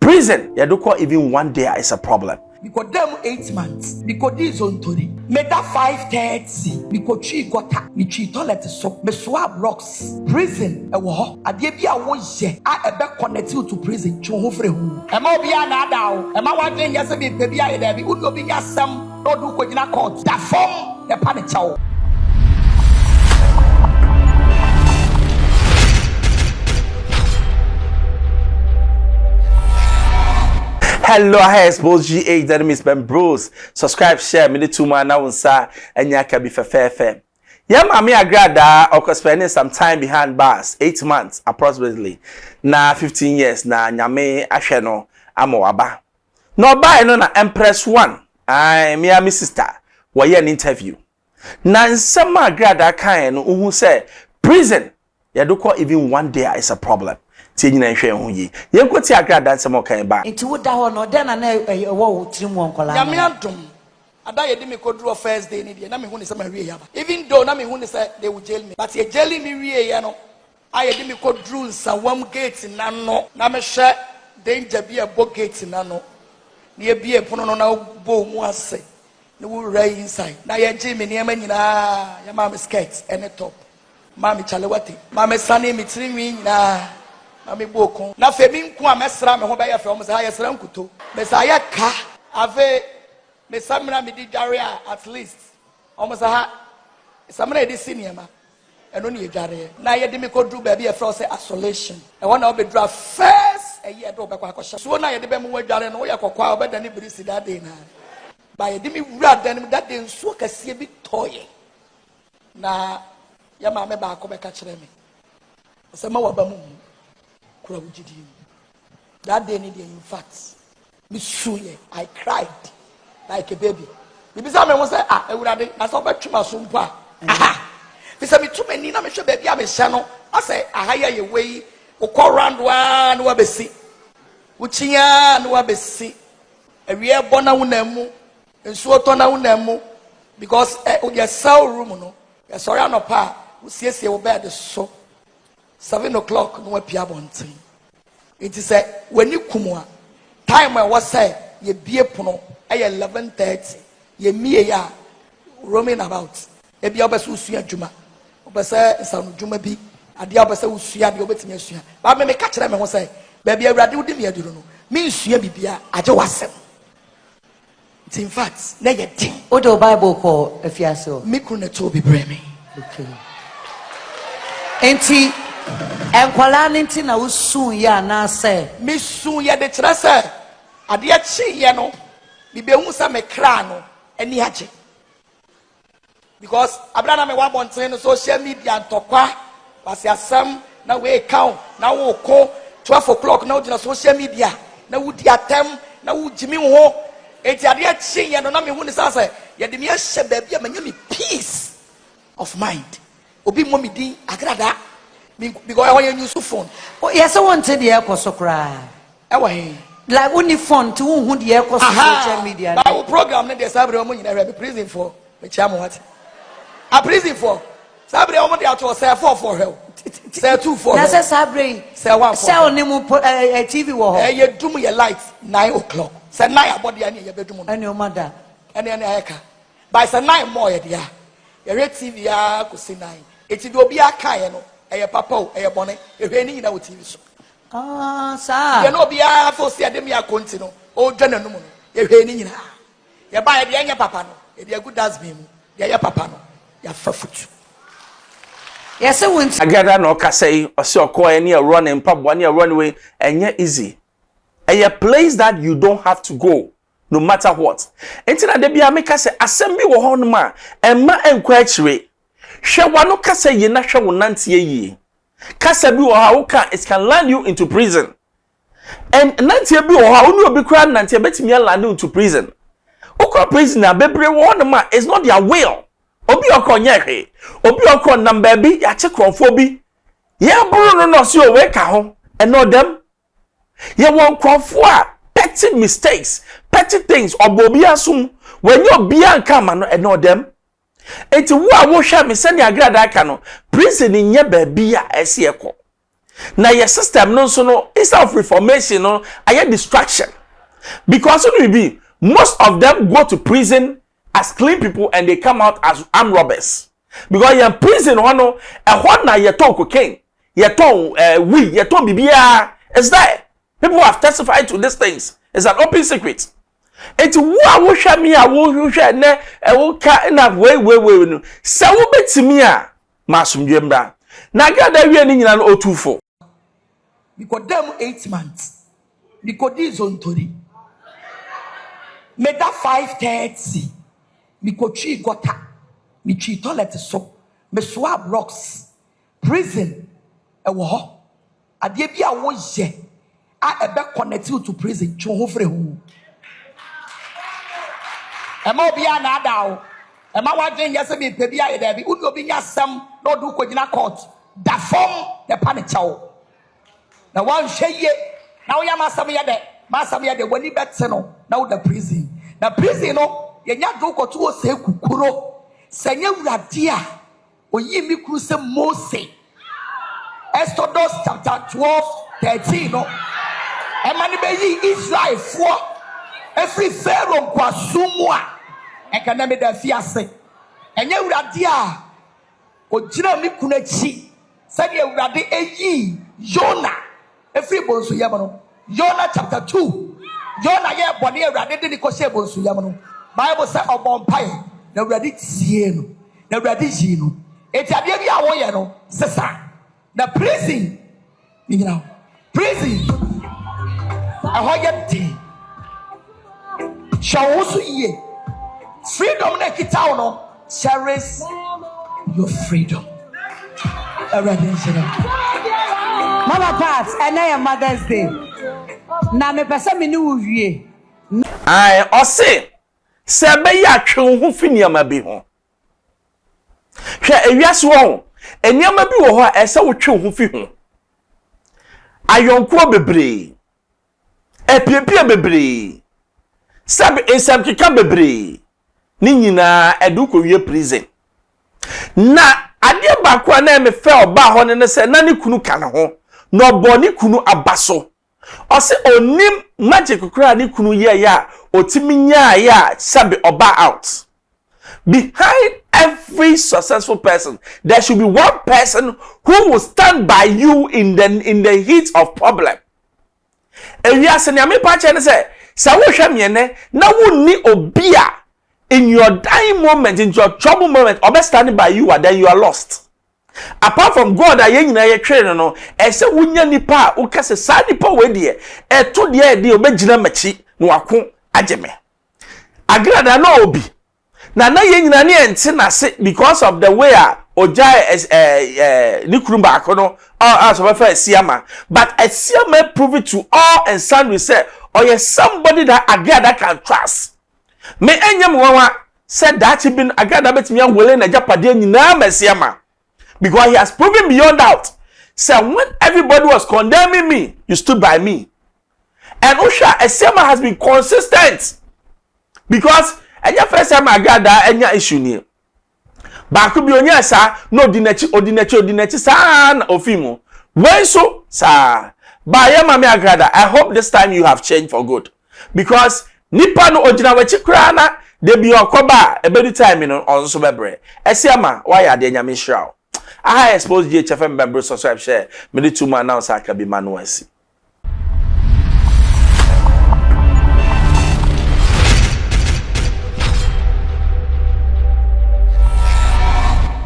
Prison, you do call even one day is a problem. Because them 8 months, because this on Tori, made that 5:30, because she got me tree toilet so me swab rocks. Prison, a war, a debia was ye, I back connected to prison, Chohofre. Am I be an adult? Am I watching yesterday, baby? I there, we would be some, no do what in a court. That form, the panic chow. Hello, I Xposed GH, that is Ben Bros. Subscribe, share, me the 2 man now, sir, and yaka be fair. Yeah, mami agrada, or spending some time behind bars, 8 months approximately. Na 15 years, na nyame asheno, amo aba. No ba no na Empress 1. Me and my sister, were an interview. Na nsama agrada kind who say prison, ya do call even one day is a problem. Tinyina hwe ho yi yenkoti agrada nsem kan ba enti wo da ho no de na wo tirim won kola ya me adom ada ye di me kodro first day ni de na me hu ni se ma wie ya ba even though na me hu ni se they will jail me but ye jailing me wie ya no aye di me kodro Nsawam gate na no na me hwe danger bi e bo gate na no na ye bi e pono no na bo mu ase na wo rai inside na ye gi me niam nyina ya ma me skirt and top ma me chalewati ma me sane me tirinwi nyina Mami boko na femi nku a mesra me ho be ye fe o mse ha ye sra nkuto me sa ye ka ave me samra me di dware at least o mse ha samra e di siniema eno ne ye dware na ye di me kodru ba bi ye fe o say isolation e wona obedru first e ye do be kwa akosha so na ye di be mu dware no ye kokwa obeda ni birisi da dey na ba ye di me wura dan da dey nso kase bi toye na ya ma me ba ko be ka kire me se ma wa ba mu that day, in fact, I cried like a baby. Because I was say, I saw back to my sumpa. Because me too many, I'm sure baby, I'm a channel. I say, I hire your way, or call round one, no abesi. Uchia, no abesi. A real bona unemu, and so tona unemu. Because your cell room, no, your sorry, no pa, who says you obey the so. 7 o'clock, no piabonting. It is when you come, time I was say, ye be a pono, 11:30, ye me ya roaming about. A be obas usia juma, obasa some juma be, a diabasa usia, the obetinia. But I may catch them and say, baby, I radu dimia duno. Means ye be a jawasem. It's in fact, negative. Odo Bible call if you are so. Mikuna to be bremy. Okay. Enti enkwala nti na usun ya na se me sun ya de kire se ade a chi ye no bi be hu sa me kra no ani age because abrana me wa bonten no social media ntokwa wase asam na we count na wo ko 12 o'clock na ujina social media na wudi atem na wujimi ho enti ade a chi ye no na me hu ni sa se ye de me ahye ba bia manya me peace of mind obi mo mi din agrada because I use phone. Oh yes, I wanted the air so cry. Like only phone to who the air social media. Our program there's Sabre Omo in prison for the chairman what? A prison for Sabre Omo the out say 4 for help. Say 2 for. Na say Sabre. Say 1 for. Say onimu TV wo. You do me your light 9 o'clock. Say 9 about the any your bedroom. And your mother. And any aka. By say 9 more dia. Your TV ya ko say 9. It do be aka no. Eye papa eye bone ehwe ni nyina wo TV so sa ye no bia fo se ade me akonti no o dwa nanum no ehwe ni nyina ye ba ye de enya papa no e de good dustbin mu ye papa no ya fa futu yes I want agada no ka say o se okoye ne run in pub one run way enye easy a place that you don't have to go no matter what entina de bia make say asem bi wo ho no ma emma enkwa akire hwe wano kasa yi na hwe wonante yi kasa bi wo ha wo ka it can land you into prison and nante bi wo ha wo no obi kra nante betimi land you into prison okra prison na bebre wo no ma is not their will obi okonye hwe obi okon number bi ya che kronfo bi ye buru no so we ka ho eno dem ye won kronfo a petty mistakes petty things obobi asum when you be anka ma no eno dem enti wo a wo hwa me send agrada aka no prison nye ba bia ese ekọ na your system no so no instead of reformation no aye distraction because it will be most of them go to prison as clean people and they come out as armed robbers because you're in prison one no na you ton cocaine you ton weed you ton bibia is that people have testified to these things. It's an open secret. It's what we share me a wo hwe ne e wo ka na we no se wo betimi a masum dwembra na ga da wie ni nyina no otufo because them 8 months because this on tori made that 5:30 because chi gota me chi toilet so me swab rocks prison e wo ho ade bia wo ye a ebe connect you to prison cho ho frɛ ho ema obi a na adawo ema wadwen yese bi pe bia ye da bi udi obi nya sam na odu kogina court da form the panichaw na wan hweye na wo ya masam ye de wani betse no na wo da prison na prison no ye nya do koto wo se kukuro sanya wurade a oyi mi kuru se Mose Exodus chapter 12:13 no ema ni be yi Israel for every pharaoh kwasumu a ekana me da fiase enya wurade a ogina mi kunachi sani wurade eyi Jonah every bonsu yam no Jonah chapter 2 Jonah ye bone wurade de ni ko she bonsu yam no Bible say obompai na wurade tie no na wurade yi no etiade bi a wo ye no sesa na prison you know prison a hoye ti shawusu ye freedom na kita no cherish your freedom. Mama Pat, and I am Mother's Day. Na me pesa me ni uwie. Ai ose se be ya twe ho finiama bi ho. Hwe ewiase wo eniama bi wo ho a ese wo twe ho fi ho. Ayonko bebre. Epiepie bebre. Sabe ensam kika bebre. Ni nyina eduko wie prison. Na ade bakwa na me fe oba ho ne se na ni kunu kana ho. No boni kunu abaso. Ose onim magic kura ni kunu ye ya otimi nya ya sabe oba out. Behind every successful person, there should be one person who will stand by you in the heat of problem. Ewiase ne me pa che ne se wo hwe me ne na wonni obia in your dying moment, in your trouble moment, or standing by you, and then you are lost. Apart from God, I ain't na train no. I say wunya nipa, ukase sa nipa we die. To die obejina machi no wako ageme. Agrada no obi. Na yenina ne ente na se because of the way oja ni kurumba akono so be fa siama. But siama prove it to all and sundry say, or yes somebody that agrada can trust. Me enyem wawa said that he been agada betimi anwole na japade nyina mesiama because he has proven beyond doubt. So when everybody was condemning me, you stood by me. And Usha Esiama has been consistent because enya first time agada enya issue ni. Ba ku bi onya sa no odinechi sa na ofimo. When so sa ba ya mama agada, I hope this time you have changed for good because nipa no ogina wachi kra na de bi okoba ebedu time no onso bebre Esiama why ade nyame hraw I Xposed GHFM member subscribe share me de 2 man announce aka bi manuasi